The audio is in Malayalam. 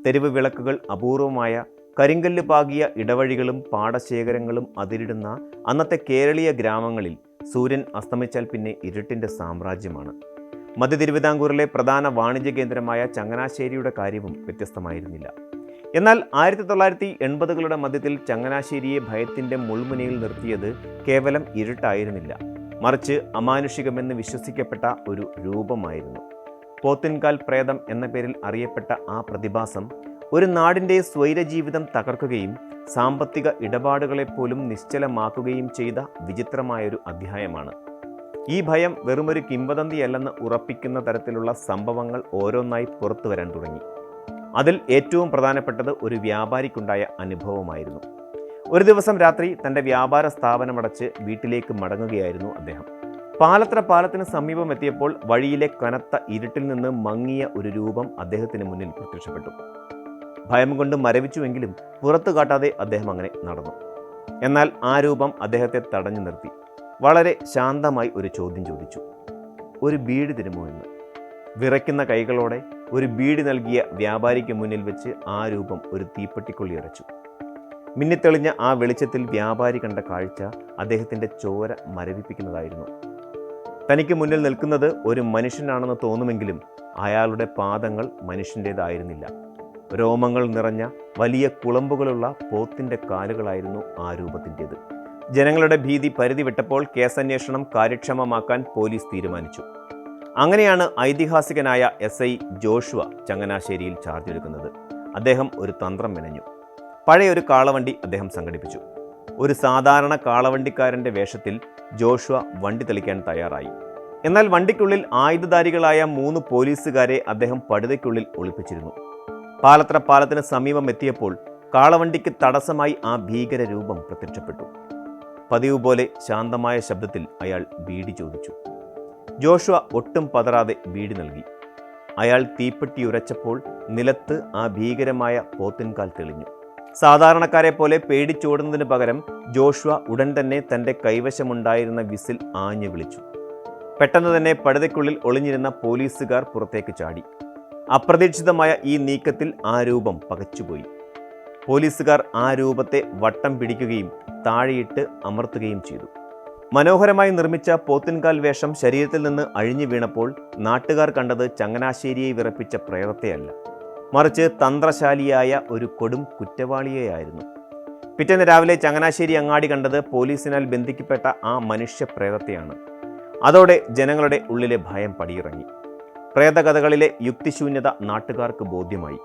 തെരുവ് വിളക്കുകൾ അപൂർവമായ കരിങ്കല്ല് പാകിയ ഇടവഴികളും പാടശേഖരങ്ങളും അതിരിടുന്ന അന്നത്തെ കേരളീയ ഗ്രാമങ്ങളിൽ സൂര്യൻ അസ്തമിച്ചാൽ പിന്നെ ഇരുട്ടിൻ്റെ സാമ്രാജ്യമാണ്. മധ്യ തിരുവിതാംകൂറിലെ പ്രധാന വാണിജ്യ കേന്ദ്രമായ ചങ്ങനാശ്ശേരിയുടെ കാര്യവും വ്യത്യസ്തമായിരുന്നില്ല. എന്നാൽ 1980കളുടെ മധ്യത്തിൽ ചങ്ങനാശ്ശേരിയെ ഭയത്തിൻ്റെ മുൾമുനയിൽ നിർത്തിയത് കേവലം ഇരുട്ടായിരുന്നില്ല, മറിച്ച് അമാനുഷികമെന്ന് വിശ്വസിക്കപ്പെട്ട ഒരു രൂപമായിരുന്നു. പോത്തിൻകാൽ പ്രേതം എന്ന പേരിൽ അറിയപ്പെട്ട ആ പ്രതിഭാസം ഒരു നാടിൻ്റെ സ്വൈരജീവിതം തകർക്കുകയും സാമ്പത്തിക ഇടപാടുകളെപ്പോലും നിശ്ചലമാക്കുകയും ചെയ്ത വിചിത്രമായൊരു അധ്യായമാണ്. ഈ ഭയം വെറുമൊരു കിംവദന്തിയല്ലെന്ന് ഉറപ്പിക്കുന്ന തരത്തിലുള്ള സംഭവങ്ങൾ ഓരോന്നായി പുറത്തു വരാൻ തുടങ്ങി. അതിൽ ഏറ്റവും പ്രധാനപ്പെട്ടത് ഒരു വ്യാപാരിക്കുണ്ടായ അനുഭവമായിരുന്നു. ഒരു ദിവസം രാത്രി തൻ്റെ വ്യാപാര സ്ഥാപനമടച്ച് വീട്ടിലേക്ക് മടങ്ങുകയായിരുന്നു അദ്ദേഹം. പാലത്ര പാലത്തിന് സമീപം എത്തിയപ്പോൾ വഴിയിലെ കനത്ത ഇരുട്ടിൽ നിന്ന് മങ്ങിയ ഒരു രൂപം അദ്ദേഹത്തിന് മുന്നിൽ പ്രത്യക്ഷപ്പെട്ടു. ഭയം കൊണ്ട് മരവിച്ചുവെങ്കിലും പുറത്തു കാട്ടാതെ അദ്ദേഹം അങ്ങനെ നടന്നു. എന്നാൽ ആ രൂപം അദ്ദേഹത്തെ തടഞ്ഞു നിർത്തി. വളരെ ശാന്തമായി ഒരു ചോദ്യം ചോദിച്ചു. ഒരു ബീഡി തരുമോ എന്ന്. വിറയ്ക്കുന്ന കൈകളോടെ ഒരു ബീഡി നൽകിയ വ്യാപാരിക്ക് മുന്നിൽ വെച്ച് ആ രൂപം ഒരു തീപ്പെട്ടിക്കൊള്ളി അടച്ചു. മിന്നിത്തെളിഞ്ഞ ആ വെളിച്ചത്തിൽ വ്യാപാരി കണ്ട കാഴ്ച അദ്ദേഹത്തിൻ്റെ ചോര മരവിപ്പിക്കുന്നതായിരുന്നു. തനിക്ക് മുന്നിൽ നിൽക്കുന്നത് ഒരു മനുഷ്യനാണെന്ന് തോന്നുമെങ്കിലും അയാളുടെ പാദങ്ങൾ മനുഷ്യൻ്റേതായിരുന്നില്ല. രോമങ്ങൾ നിറഞ്ഞ വലിയ കുളമ്പുകളുള്ള പോത്തിൻ്റെ കാലുകളായിരുന്നു ആ രൂപത്തിൻ്റേത്. ജനങ്ങളുടെ ഭീതി പരിധി വിട്ടപ്പോൾ കേസന്വേഷണം കാര്യക്ഷമമാക്കാൻ പോലീസ് തീരുമാനിച്ചു. അങ്ങനെയാണ് ഐതിഹാസികനായ SI ജോഷുവ ചങ്ങനാശ്ശേരിയിൽ ചാർജ് എടുക്കുന്നത്. അദ്ദേഹം ഒരു തന്ത്രം മെനഞ്ഞു. പഴയൊരു കാളവണ്ടി അദ്ദേഹം സംഘടിപ്പിച്ചു. ഒരു സാധാരണ കാളവണ്ടിക്കാരൻ്റെ വേഷത്തിൽ ജോഷുവ വണ്ടി തെളിക്കാൻ തയ്യാറായി. എന്നാൽ വണ്ടിക്കുള്ളിൽ ആയുധധാരികളായ 3 പോലീസുകാരെ അദ്ദേഹം പടുതയ്ക്കുള്ളിൽ ഒളിപ്പിച്ചിരുന്നു. പാലത്ര പാലത്തിന് സമീപം എത്തിയപ്പോൾ കാളവണ്ടിക്ക് തടസ്സമായി ആ ഭീകര രൂപം പ്രത്യക്ഷപ്പെട്ടു. പതിവ് പോലെ ശാന്തമായ ശബ്ദത്തിൽ അയാൾ ബീഡി ചോദിച്ചു. ജോഷുവ ഒട്ടും പതറാതെ ബീഡി നൽകി. അയാൾ തീപ്പെട്ടി ഉരച്ചപ്പോൾ നിലത്ത് ആ ഭീകരമായ പോത്തിൻകാൽ തെളിഞ്ഞു. സാധാരണക്കാരെ പോലെ പേടിച്ചോടുന്നതിന് പകരം ജോഷുവ ഉടൻ തന്നെ തൻ്റെ കൈവശമുണ്ടായിരുന്ന വിസിൽ ആഞ്ഞു വിളിച്ചു. പെട്ടെന്ന് തന്നെ പടുതയ്ക്കുള്ളിൽ ഒളിഞ്ഞിരുന്ന പോലീസുകാർ പുറത്തേക്ക് ചാടി. അപ്രതീക്ഷിതമായ ഈ നീക്കത്തിൽ ആ രൂപം പകച്ചുപോയി. പോലീസുകാർ ആ രൂപത്തെ വട്ടം പിടിക്കുകയും താഴെയിട്ട് അമർത്തുകയും ചെയ്തു. മനോഹരമായി നിർമ്മിച്ച പോത്തിൻകാൽ വേഷം ശരീരത്തിൽ നിന്ന് അഴിഞ്ഞു വീണപ്പോൾ നാട്ടുകാർ കണ്ടത് ചങ്ങനാശ്ശേരിയെ വിറപ്പിച്ച പ്രേതത്തെയല്ല, മറിച്ച് തന്ത്രശാലിയായ ഒരു കൊടും കുറ്റവാളിയെയായിരുന്നു. പിറ്റേന്ന് രാവിലെ ചങ്ങനാശ്ശേരി അങ്ങാടി കണ്ടത് പോലീസിനാൽ ബന്ധിക്കപ്പെട്ട ആ മനുഷ്യ പ്രേതത്തെയാണ്. അതോടെ ജനങ്ങളുടെ ഉള്ളിലെ ഭയം പടിയിറങ്ങി. പ്രേതകഥകളിലെ യുക്തിശൂന്യത നാട്ടുകാർക്ക് ബോധ്യമായി.